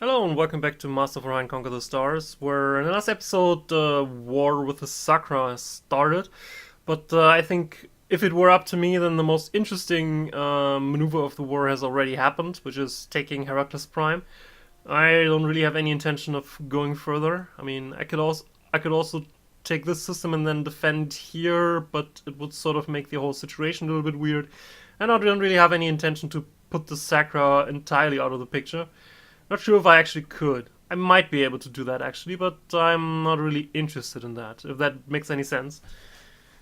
Hello and welcome back to Master of Orion Conquer the Stars, where in the last episode the war with the Sakra started. But I think if it were up to me, then the most interesting maneuver of the war has already happened, which is taking Heracles Prime. I don't really have any intention of going further. I mean, I could also take this system and then defend here, but it would sort of make the whole situation a little bit weird. And I don't really have any intention to put the Sakra entirely out of the picture. Not sure if I actually could. I might be able to do that actually, but I'm not really interested in that, if that makes any sense.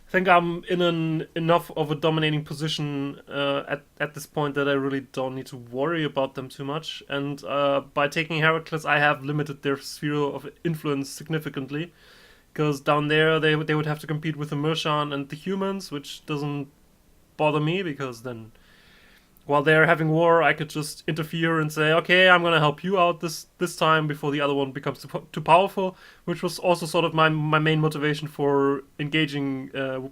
I think I'm in enough of a dominating position at this point that I really don't need to worry about them too much. And by taking Heracles, I have limited their sphere of influence significantly. Because down there, they would have to compete with the Mershan and the humans, which doesn't bother me, because then while they're having war, I could just interfere and say, okay, I'm gonna help you out this time before the other one becomes too powerful, which was also sort of my main motivation for engaging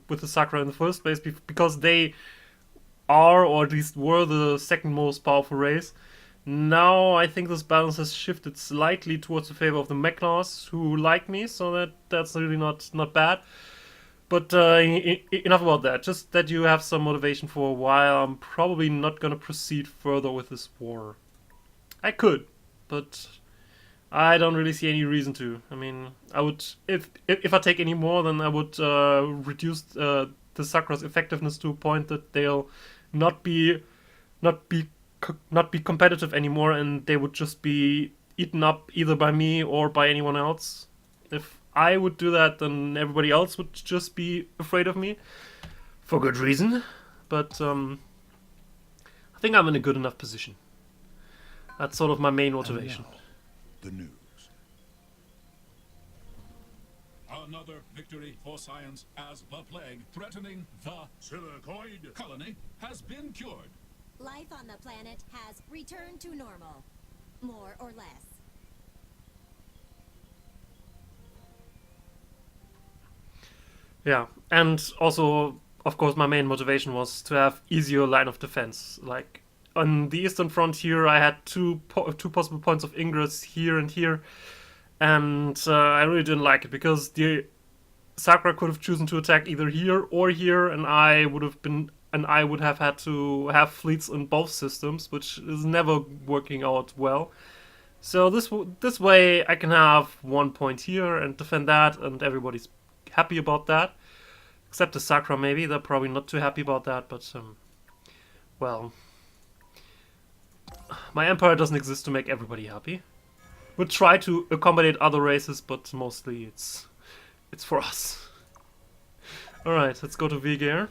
with the Sakra in the first place, because they are, or at least were, the second most powerful race. Now I think this balance has shifted slightly towards the favor of the Mechnos, who like me, so that's really not bad. But enough about that. Just that you have some motivation for a while. I'm probably not gonna proceed further with this war. I could, but I don't really see any reason to. I mean, I would if I take any more, then I would reduce the Sakra's effectiveness to a point that they'll not be not be not be competitive anymore, and they would just be eaten up either by me or by anyone else. If I would do that, then everybody else would just be afraid of me for good reason. But I think I'm in a good enough position. That's sort of my main motivation. And now, the news. Another victory for science as the plague threatening the Silicoid colony has been cured. Life on the planet has returned to normal, more or less. Yeah, and also, of course, my main motivation was to have easier line of defense. Like on the eastern frontier, I had two possible points of ingress here and here, and I really didn't like it because the Sakura could have chosen to attack either here or here, and I would have had to have fleets in both systems, which is never working out well. So this way I can have one point here and defend that, and everybody's happy about that. Except the Sakura, maybe they're probably not too happy about that. But well, my empire doesn't exist to make everybody happy. We'll try to accommodate other races, but mostly it's for us. All right, let's go to Vigir.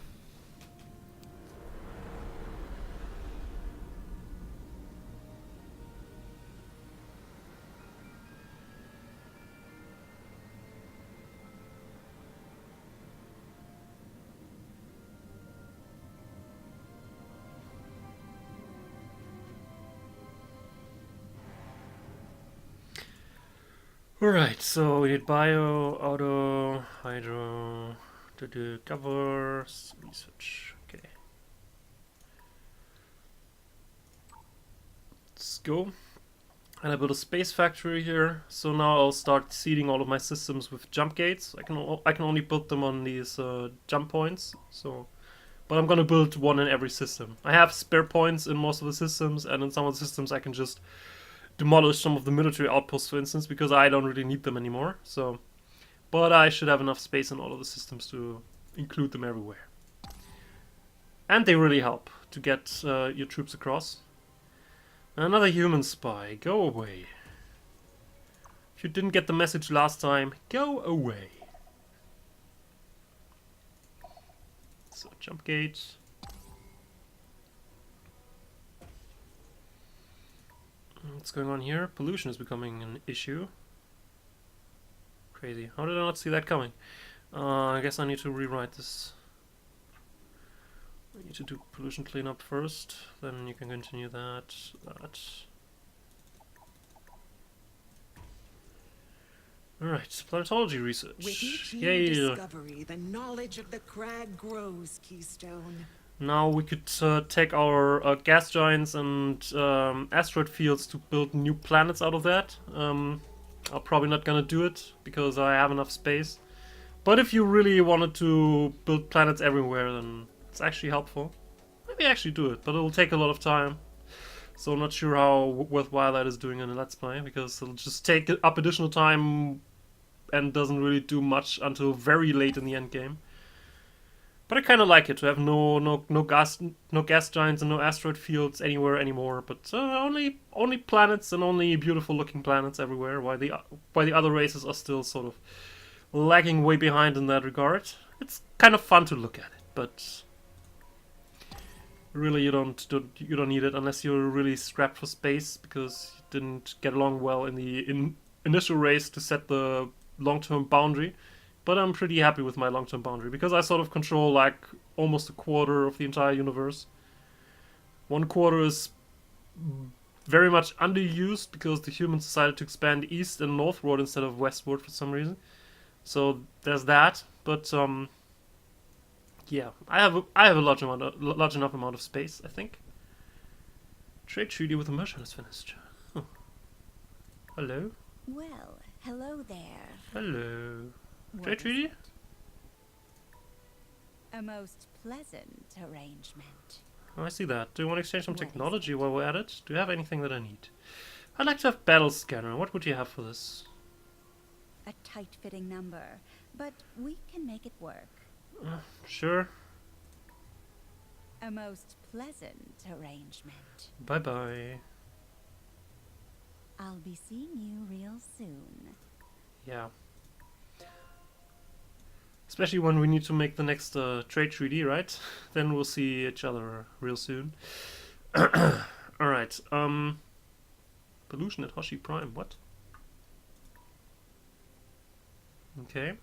Alright, so we need bio, auto, hydro, to do covers, research. Okay. Let's go. And I built a space factory here, so now I'll start seeding all of my systems with jump gates. I can only build them on these jump points, so but I'm gonna build one in every system. I have spare points in most of the systems, and in some of the systems I can just demolish some of the military outposts, for instance, because I don't really need them anymore. So, but I should have enough space in all of the systems to include them everywhere. And they really help to get your troops across. Another human spy, go away. If you didn't get the message last time, go away. So, jump gate. What's going on here? Pollution is becoming an issue. Crazy. How did I not see that coming? I guess I need to rewrite this. I need to do pollution cleanup first, then you can continue that. Alright, planetology research. With each new Yay! discovery, the knowledge of the crag grows, Keystone. Now we could take our gas giants and asteroid fields to build new planets out of that. I'm probably not gonna do it because I have enough space. But if you really wanted to build planets everywhere, then it's actually helpful. Maybe actually do it, but it'll take a lot of time. So I'm not sure how worthwhile that is doing in a Let's Play, because it'll just take up additional time and doesn't really do much until very late in the end game. But I kind of like it to have no gas giants and no asteroid fields anywhere anymore. But only planets and only beautiful looking planets everywhere. While the other races are still sort of lagging way behind in that regard. It's kind of fun to look at it, but really you don't need it unless you're really strapped for space because you didn't get along well in the initial race to set the long-term boundary. But I'm pretty happy with my long-term boundary because I sort of control like almost a quarter of the entire universe. One quarter is very much underused because the humans decided to expand east and northward instead of westward for some reason. So there's that. But yeah, I have a large enough amount of space, I think. Trade treaty with the merchant is finished. Oh. Hello. Well, hello there. Hello. What Trade is treaty? it? A most pleasant arrangement. Oh, I see that. Do you want to exchange some What is technology it? while we're at it? Do you have anything that I need? I'd like to have battle scanner. What would you have for this? A tight-fitting number, but we can make it work. Sure. A most pleasant arrangement. Bye bye. I'll be seeing you real soon. Yeah. Especially when we need to make the next trade treaty, right? Then we'll see each other real soon. Alright, pollution at Hoshi Prime, what? Okay.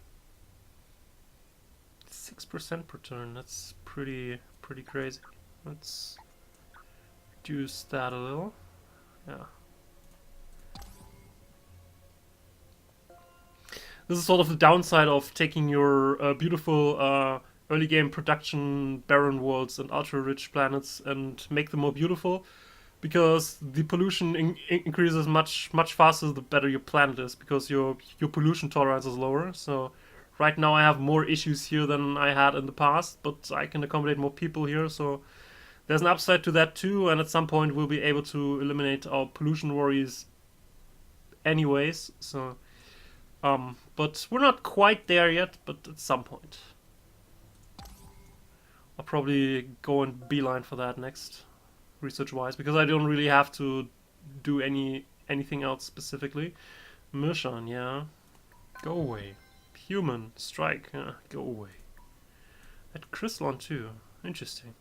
6% per turn, that's pretty crazy. Let's reduce that a little. Yeah. This is sort of the downside of taking your beautiful early game production barren worlds and ultra rich planets and make them more beautiful, because the pollution increases much faster the better your planet is, because your pollution tolerance is lower. So right now I have more issues here than I had in the past, but I can accommodate more people here, so there's an upside to that too, and at some point we'll be able to eliminate our pollution worries anyways. So but we're not quite there yet, but at some point. I'll probably go and beeline for that next, research-wise, because I don't really have to do anything else specifically. Mirshan, yeah. Go away. Human, strike, yeah, go away. At Chryslon too. Interesting.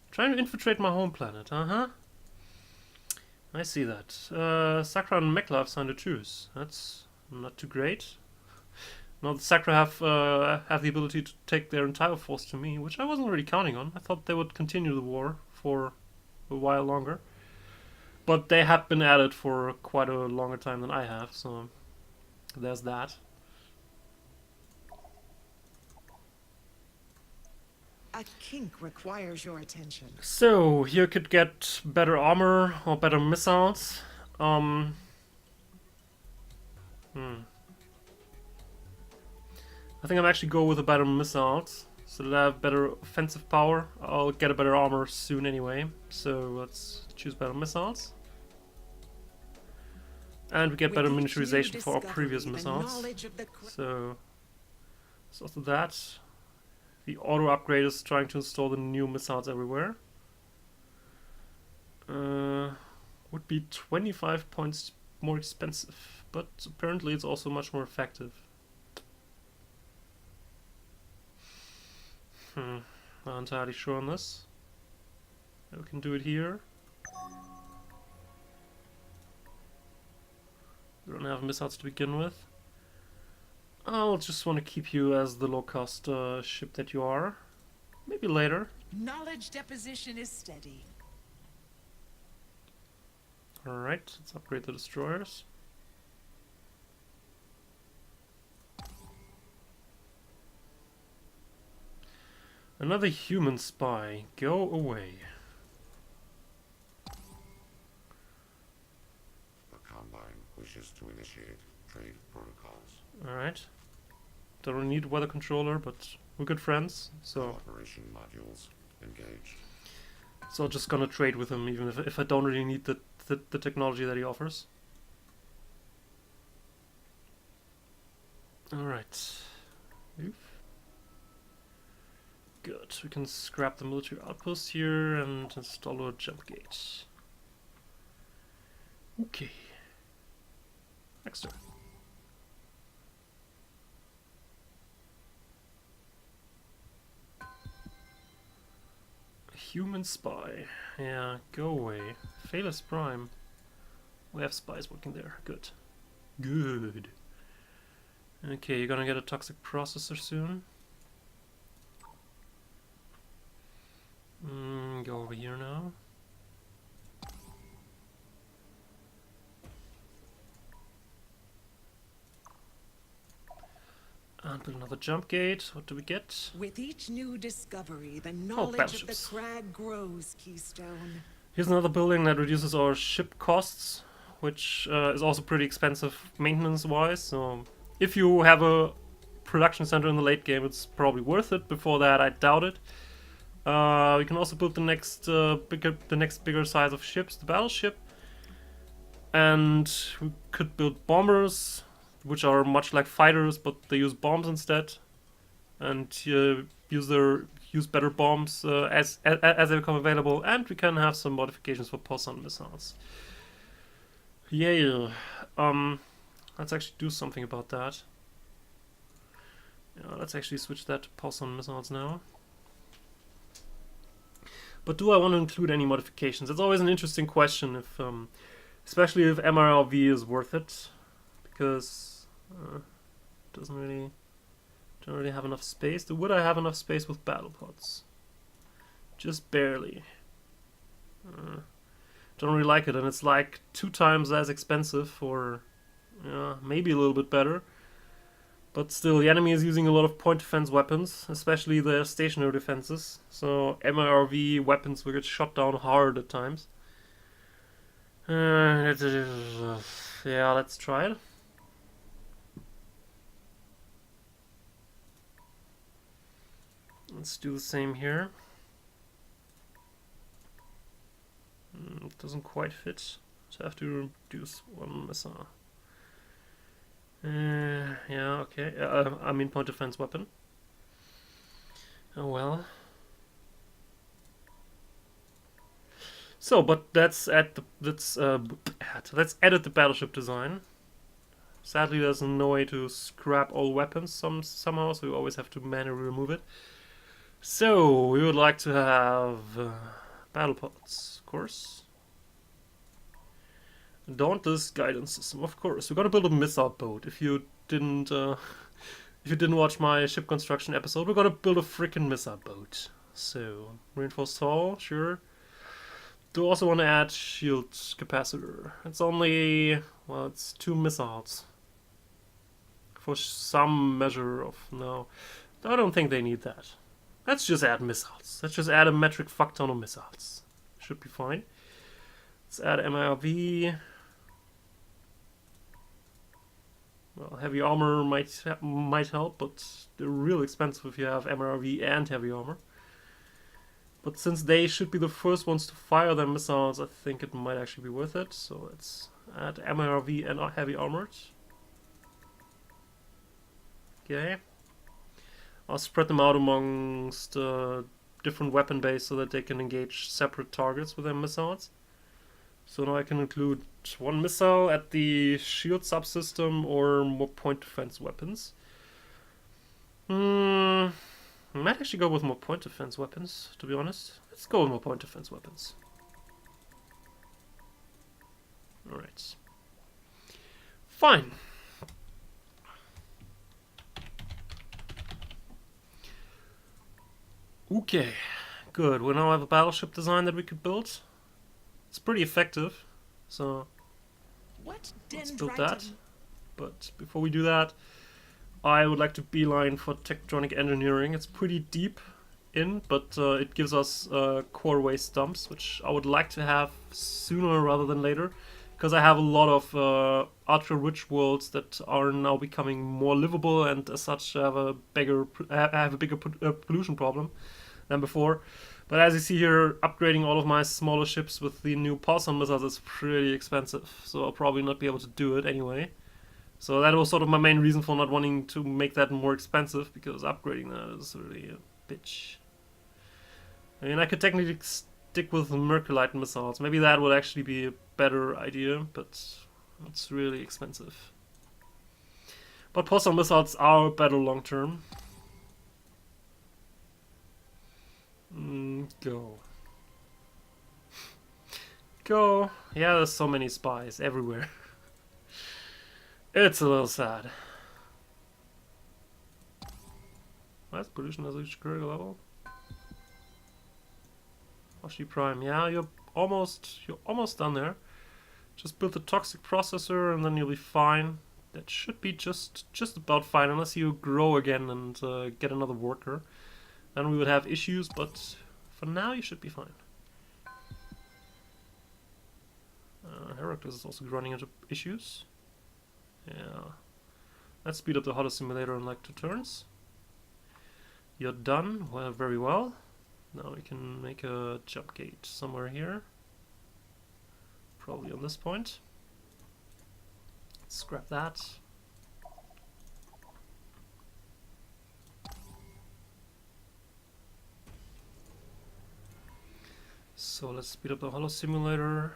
Trying to infiltrate my home planet, uh-huh. I see that. Sakra and Mekla have signed a truce. That's not too great. Now the Sakra have the ability to take their entire force to me, which I wasn't really counting on. I thought they would continue the war for a while longer. But they have been at it for quite a longer time than I have, so there's that. A kink requires your attention. So, you could get better armor or better missiles. I think I'm actually go with the better missiles, so that I have better offensive power. I'll get a better armor soon anyway, so let's choose better missiles. And we get better With each new miniaturization for our discovery, previous the missiles. knowledge of the So also that. The auto upgrade is trying to install the new missiles everywhere. Would be 25 points more expensive, but apparently it's also much more effective. Not entirely sure on this. We can do it here. We don't have missiles to begin with. I'll just want to keep you as the low-cost ship that you are. Maybe later. knowledge deposition is steady. Alright, let's upgrade the destroyers. Another human spy. Go away. The Combine wishes to initiate trade protocols. Alright. Don't really need a weather controller, but we're good friends, so... Operation modules engaged. So I'm just gonna trade with him, even if I don't really need the technology that he offers. Alright. Oof. Good. We can scrap the military outpost here and install a jump gate. Okay. Next turn. Human spy. Yeah, go away. Phalos Prime. We have spies working there. Good. Good. Okay, you're gonna get a toxic processor soon. Go over here now. And build another jump gate. What do we get? With each new discovery, the knowledge of the battleships. crag grows, Keystone. Here's another building that reduces our ship costs, which is also pretty expensive maintenance-wise. So if you have a production center in the late game, it's probably worth it. Before that, I doubt it. We can also build the next bigger size of ships, the battleship, and we could build bombers, which are much like fighters, but they use bombs instead, and use better bombs as they become available. And we can have some modifications for pulsar missiles. Yeah. Let's actually do something about that. Yeah, let's actually switch that to pulsar missiles now. But do I want to include any modifications? It's always an interesting question, if, especially if MRLV is worth it, because don't really have enough space. Would I have enough space with battle pods? Just barely. Don't really like it, and it's like 2 times as expensive, or maybe a little bit better. But still, the enemy is using a lot of point defense weapons, especially their stationary defenses. So MRV weapons will get shot down hard at times. Yeah, let's try it. Let's do the same here. It doesn't quite fit, so I have to reduce 1 missile. Yeah, okay. I mean point defense weapon. Oh well. So, but let's edit the battleship design. Sadly, there's no way to scrap all weapons somehow, so we always have to manually remove it. So we would like to have battle pods, of course. Dauntless guidance system, of course. We're gonna build a missile boat. If you didn't watch my ship construction episode, we're gonna build a freaking missile boat. So reinforced hull, sure. Do also want to add shield capacitor. It's only, well, it's 2 missiles. For some measure of, no, I don't think they need that. Let's just add missiles. Let's just add a metric fuck ton of missiles. Should be fine. Let's add MIRV. Well, heavy armor might help, but they're real expensive if you have MRV and heavy armor. But since they should be the first ones to fire their missiles, I think it might actually be worth it. So let's add MRV and heavy armored. Okay. I'll spread them out amongst different weapon bases so that they can engage separate targets with their missiles. So now I can include 1 missile at the shield subsystem or more point defense weapons. I might actually go with more point defense weapons, to be honest. Let's go with more point defense weapons. Alright. Fine. Okay, good. We now have a battleship design that we could build. It's pretty effective, so What let's build that. dendritum? But before we do that, I would like to beeline for tectonic engineering. It's pretty deep in, but it gives us core waste dumps, which I would like to have sooner rather than later, because I have a lot of ultra-rich worlds that are now becoming more livable, and as such have a bigger pollution problem than before. But as you see here, upgrading all of my smaller ships with the new pulsar missiles is pretty expensive, so I'll probably not be able to do it anyway. So that was sort of my main reason for not wanting to make that more expensive, because upgrading that is really a bitch. I mean, I could technically stick with Merculite missiles. Maybe that would actually be a better idea, but it's really expensive. But pulsar missiles are better long term. Go. Go. Yeah, there's so many spies everywhere. It's a little sad. Where's pollution has reached critical level? Hoshi Prime. Yeah, you're almost done there. Just build the toxic processor and then you'll be fine. That should be just about fine, unless you grow again and get another worker. Then we would have issues, but for now you should be fine. Heracles is also running into issues. Yeah. Let's speed up the Holo Simulator in like 2 turns. You're done. Well, very well. Now we can make a jump gate somewhere here. Probably on this point. Scrap that. So let's speed up the Holo Simulator.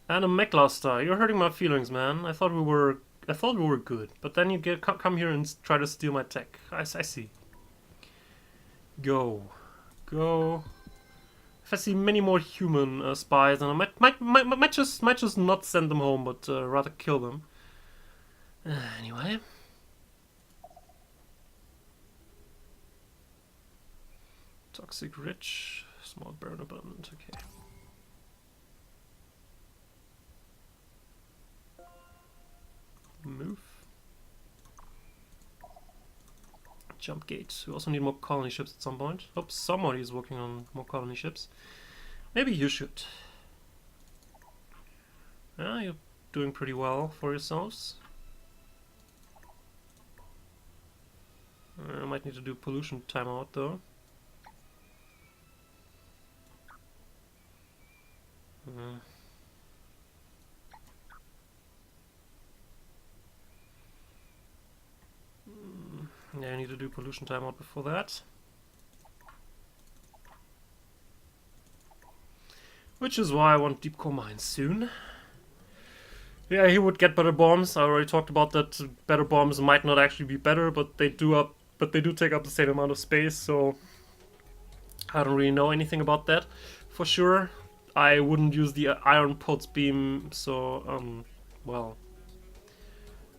And a Mechlaster, you're hurting my feelings, man. I thought we were good, but then you come here and try to steal my tech. I see. Go. If I see many more human spies, then I might just not send them home, but rather kill them. Anyway. Toxic rich, small burn abundant. Okay. Move. Jump gate. We also need more colony ships at some point. Hope somebody is working on more colony ships. Maybe you should. Yeah, you're doing pretty well for yourselves. I might need to do pollution timeout though. Yeah, I need to do pollution timeout before that. Which is why I want deep core mines soon. Yeah, he would get better bombs. I already talked about that. Better bombs might not actually be better, but they do take up the same amount of space, so I don't really know anything about that for sure. I wouldn't use the iron pulse beam, so well,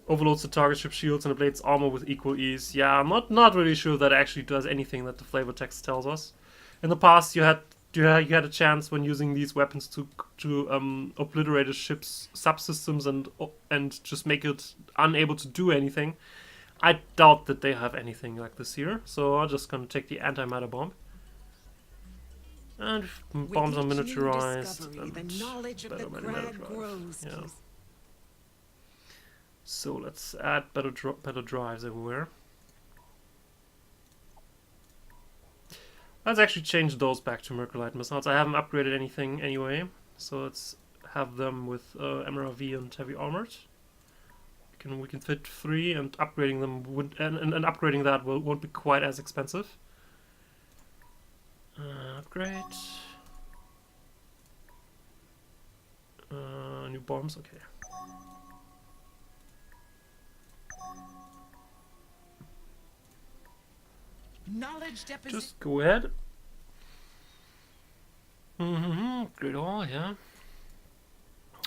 overloads the target ship shields and the blade's armor with equal ease. Yeah, I'm not really sure that actually does anything that the flavor text tells us. In the past, you had a chance when using these weapons to obliterate a ship's subsystems and just make it unable to do anything. I doubt that they have anything like this here, so I'm just gonna take the anti-matter bomb. And bombs are miniaturized. And the knowledge of the crag grows. Yeah. So let's add better drives everywhere. Let's actually change those back to Merculite missiles. I haven't upgraded anything anyway, so let's have them with MRV and heavy armored. We can fit 3, and upgrading them and upgrading that won't be quite as expensive. Upgrade. New bombs, okay. Knowledge deposition. Just go ahead. Upgrade all, yeah.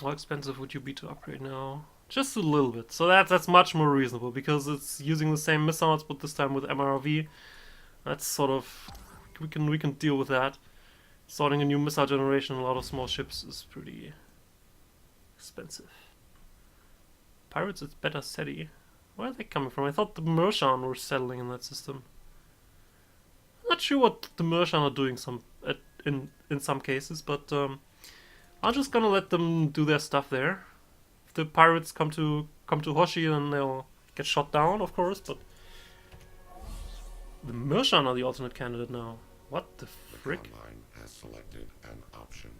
How expensive would you be to upgrade now? Just a little bit. So that's much more reasonable, because it's using the same missiles, but this time with MRV. That's sort of, we can deal with that. Starting a new missile generation in a lot of small ships is pretty expensive. Pirates, it's better SETI. Where are they coming from? I thought the Mershan were settling in that system. I'm not sure what the Mershan are doing in some cases, but I'm just gonna let them do their stuff there. If the pirates come to Hoshi, then they'll get shot down, of course. But the Mershan are the alternate candidate now. What the The frick? command line has selected an option.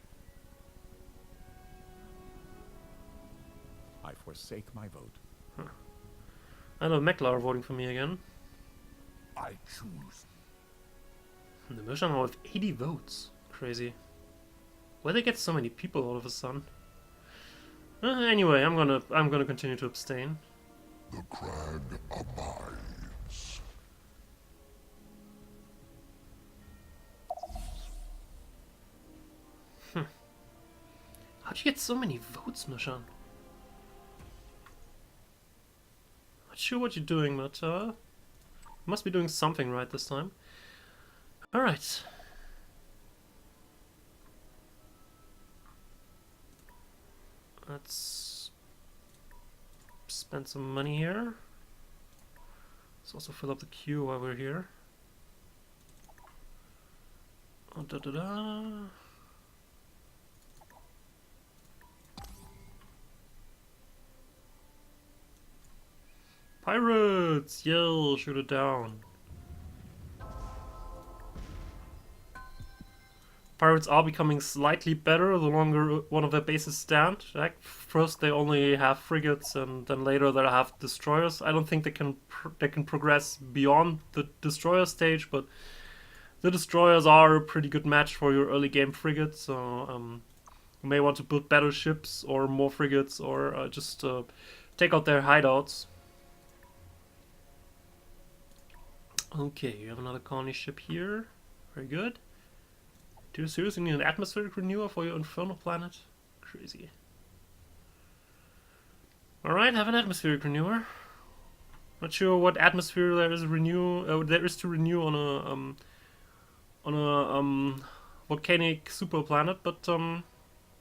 I forsake my vote. I know Mekla are voting for me again. I choose. The Mershan are with 80 votes. Crazy. Where they get so many people all of a sudden? Anyway, I'm gonna continue to abstain. The crag abides. How'd you get so many votes, Mershan? Not sure what you're doing, but you must be doing something right this time. Alright. Let's spend some money here. Let's also fill up the queue while we're here. Oh, da da da. Pirates! Yell, shoot it down. Pirates are becoming slightly better the longer one of their bases stand. Like first they only have frigates, and then later they'll have destroyers. I don't think they can progress beyond the destroyer stage, but the destroyers are a pretty good match for your early game frigates. So you may want to build better ships or more frigates, or just take out their hideouts. Okay, you have another colony ship here. Very good. Do you seriously need an atmospheric renewer for your infernal planet? Crazy. Alright, have an atmospheric renewer. Not sure what atmosphere there is to renew on a volcanic super planet, but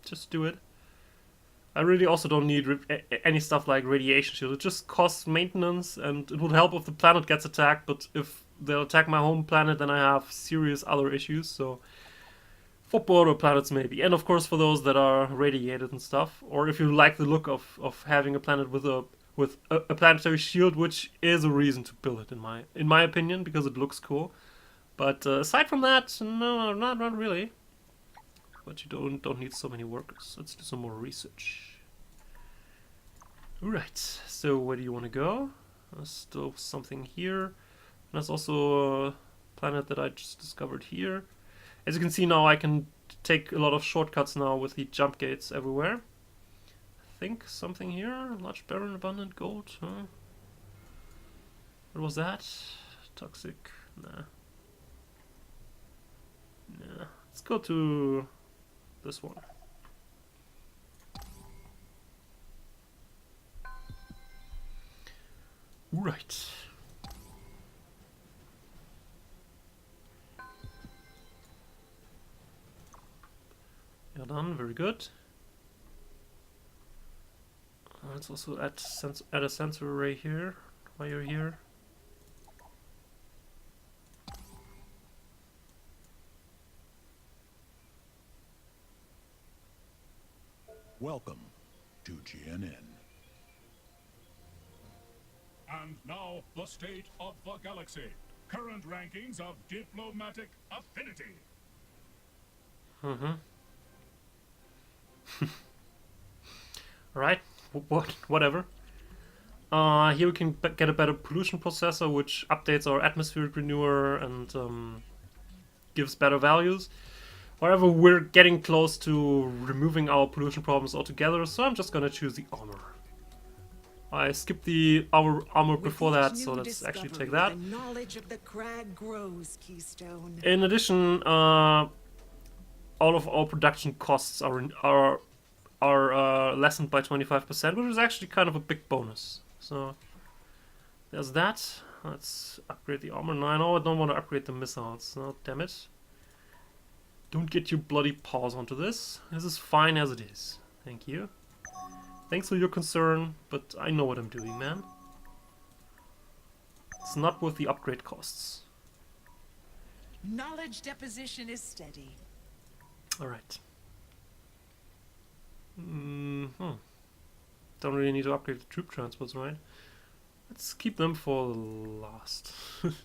just do it. I really also don't need any stuff like radiation shield. It just costs maintenance, and it would help if the planet gets attacked, but if they'll attack my home planet, then I have serious other issues, so for border planets maybe. And of course for those that are radiated and stuff, or if you like the look of having a planet with a planetary shield, which is a reason to build it in my opinion, because it looks cool. But aside from that, no, not really. But you don't need so many workers. Let's do some more research. Alright, so where do you want to go? There's still something here. There's also a planet that I just discovered here. As you can see now, I can take a lot of shortcuts now with the jump gates everywhere. I think something here. Large barren abundant gold. Huh? What was that? Toxic. Nah. Nah. Let's go to this one. Right. Yeah, done. Very good. Let's also add a sensor array here while you're here. Welcome to GNN. And now, the state of the galaxy. Current rankings of diplomatic affinity. Alright, whatever. Here we can get a better pollution processor, which updates our atmospheric renewer and gives better values. However, we're getting close to removing our pollution problems altogether, so I'm just gonna choose the armor. I skipped the armor before that, so let's actually take that. The knowledge of the crag grows, Keystone. In addition, all of our production costs are lessened by 25%, which is actually kind of a big bonus. So there's that. Let's upgrade the armor. No, I know I don't want to upgrade the missiles. No, damn it. Don't get your bloody paws onto this. This is fine as it is. Thank you. Thanks for your concern, but I know what I'm doing, man. It's not worth the upgrade costs. Knowledge deposition is steady. Alright. Don't really need to upgrade the troop transports, right? Let's keep them for last. And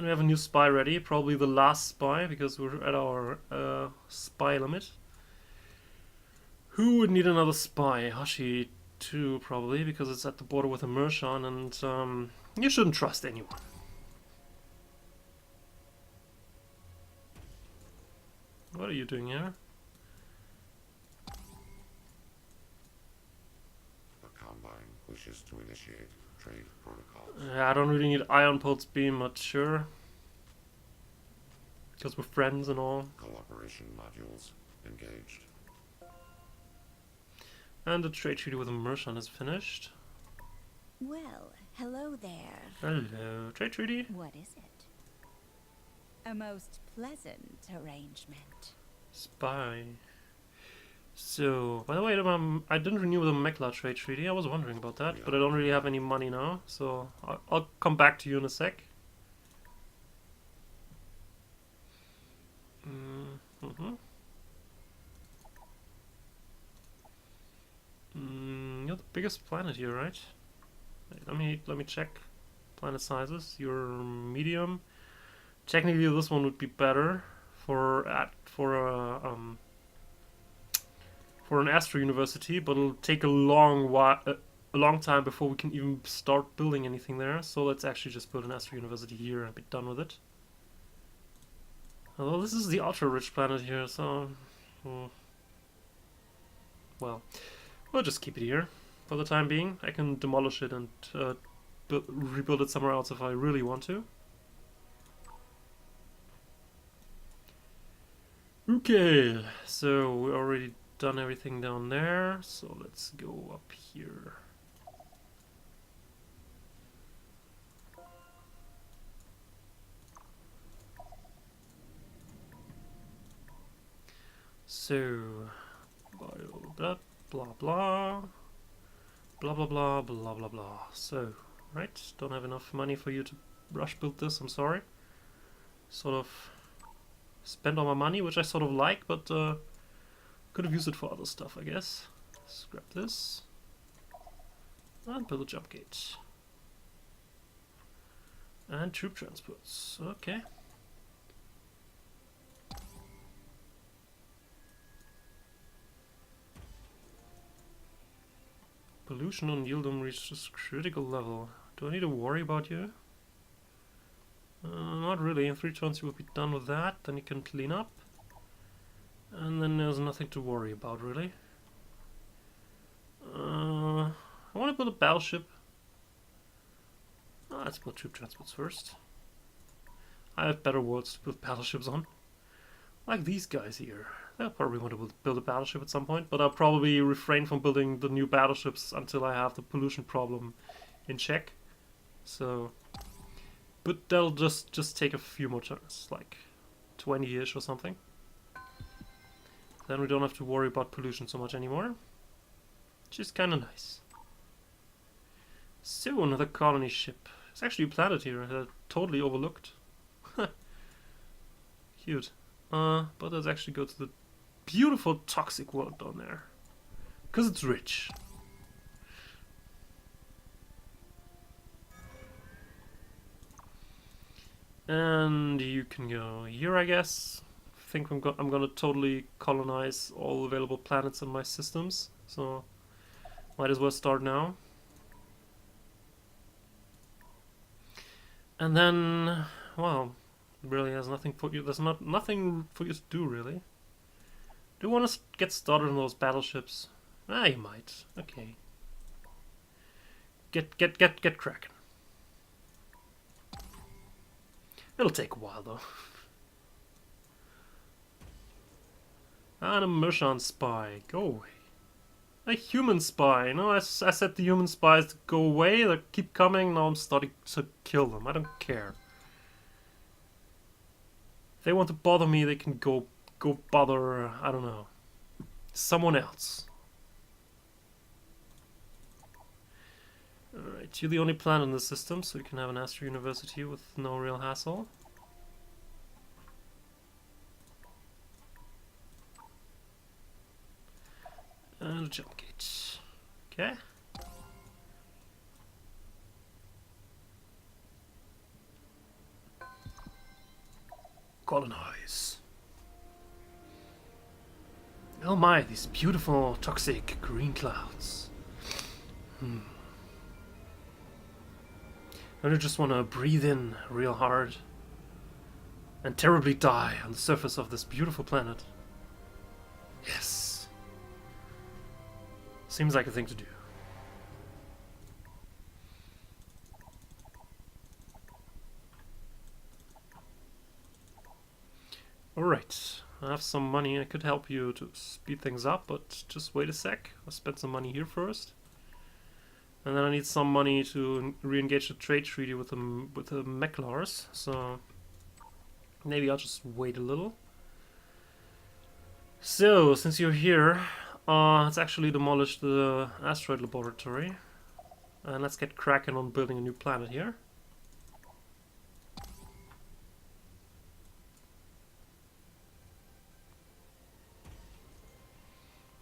we have a new spy ready, probably the last spy, because we're at our spy limit. Who would need another spy? Hashi 2, probably, because it's at the border with Immersion, and you shouldn't trust anyone. What are you doing here? The Combine wishes to initiate trade protocols. I don't really need Ion Pulse Beam, but sure. Because we're friends and all. Cooperation modules engaged. And the trade treaty with Immersion is finished. Well, hello there. Hello, trade treaty. What is it? A most pleasant arrangement. Spy. So, by the way, I didn't renew the Mekla trade treaty. I was wondering about that, but I don't really have any money now, so I'll come back to you in a sec. You're the biggest planet here, right? Wait, let me check planet sizes. You're medium. Technically, this one would be better for an Astro University, but it'll take a long time before we can even start building anything there. So let's actually just build an Astro University here and be done with it. Although this is the ultra-rich planet here, so well, we'll just keep it here for the time being. I can demolish it and rebuild it somewhere else if I really want to. Okay, so we already done everything down there, so let's go up here. So, blah blah blah, blah blah blah, blah blah blah. So, right, don't have enough money for you to rush build this, I'm sorry. Sort of spend all my money, which I sort of like, but could have used it for other stuff, I guess. Scrap this. And build a jump gate. And troop transports. Okay. Pollution on Yieldom reaches critical level. Do I need to worry about you? Not really. In 3 turns you will be done with that. Then you can clean up. And then there's nothing to worry about, really. I want to build a battleship. Let's build troop transports first. I have better worlds to build battleships on. Like these guys here. They'll probably want to build a battleship at some point, but I'll probably refrain from building the new battleships until I have the pollution problem in check. So, but that'll just take a few more turns, like 20-ish or something. Then we don't have to worry about pollution so much anymore, which is kind of nice. So, another colony ship. It's actually a planet here I had totally overlooked. Cute. But let's actually go to the beautiful toxic world down there. Because it's rich. And you can go here, I guess. I think I'm gonna totally colonize all available planets in my systems. So, might as well start now. And then, well, really has nothing for you. There's nothing for you to do, really. Do you want to get started on those battleships? Ah, you might. Okay. Get cracking. It'll take a while, though. And a Mershon spy. Go away. A human spy. No, I said the human spies to go away. They keep coming. Now I'm starting to kill them. I don't care. If they want to bother me, they can go bother, I don't know, someone else. Alright, you're the only planet in the system, so you can have an Astro University with no real hassle. And a jump gate. Okay. Colonize. Oh my, these beautiful, toxic green clouds. Don't you just want to breathe in real hard and terribly die on the surface of this beautiful planet? Yes. Seems like a thing to do. Alright, I have some money. I could help you to speed things up, but just wait a sec. I'll spend some money here first. And then I need some money to re-engage the trade treaty with the Mechlars, so maybe I'll just wait a little. So, since you're here, let's actually demolish the asteroid laboratory. And let's get cracking on building a new planet here.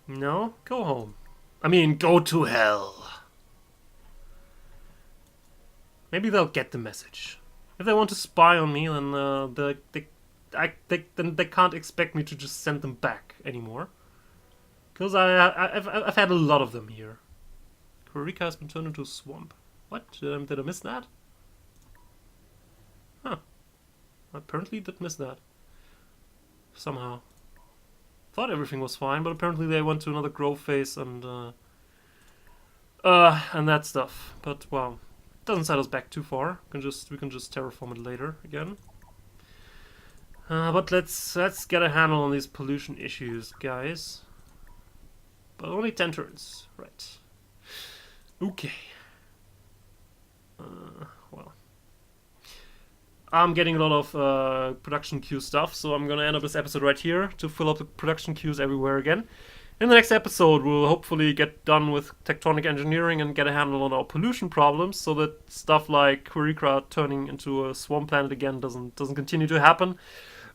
No? Go home. I mean, go to hell. Maybe they'll get the message. If they want to spy on me, then they can't expect me to just send them back anymore. Because I've had a lot of them here. Kurika has been turned into a swamp. What? Did I miss that? Huh. I apparently did miss that. Somehow. Thought everything was fine, but apparently they went to another growth phase and that stuff. But well, doesn't set us back too far. We can just terraform it later again. But let's get a handle on these pollution issues, guys. But only 10 turns, right? Okay. Well, I'm getting a lot of production queue stuff, so I'm gonna end up this episode right here to fill up the production queues everywhere again. In the next episode, we'll hopefully get done with tectonic engineering and get a handle on our pollution problems, so that stuff like Kurikra turning into a swarm planet again doesn't continue to happen.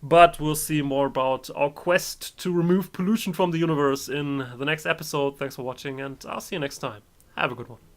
But we'll see more about our quest to remove pollution from the universe in the next episode. Thanks for watching, and I'll see you next time. Have a good one.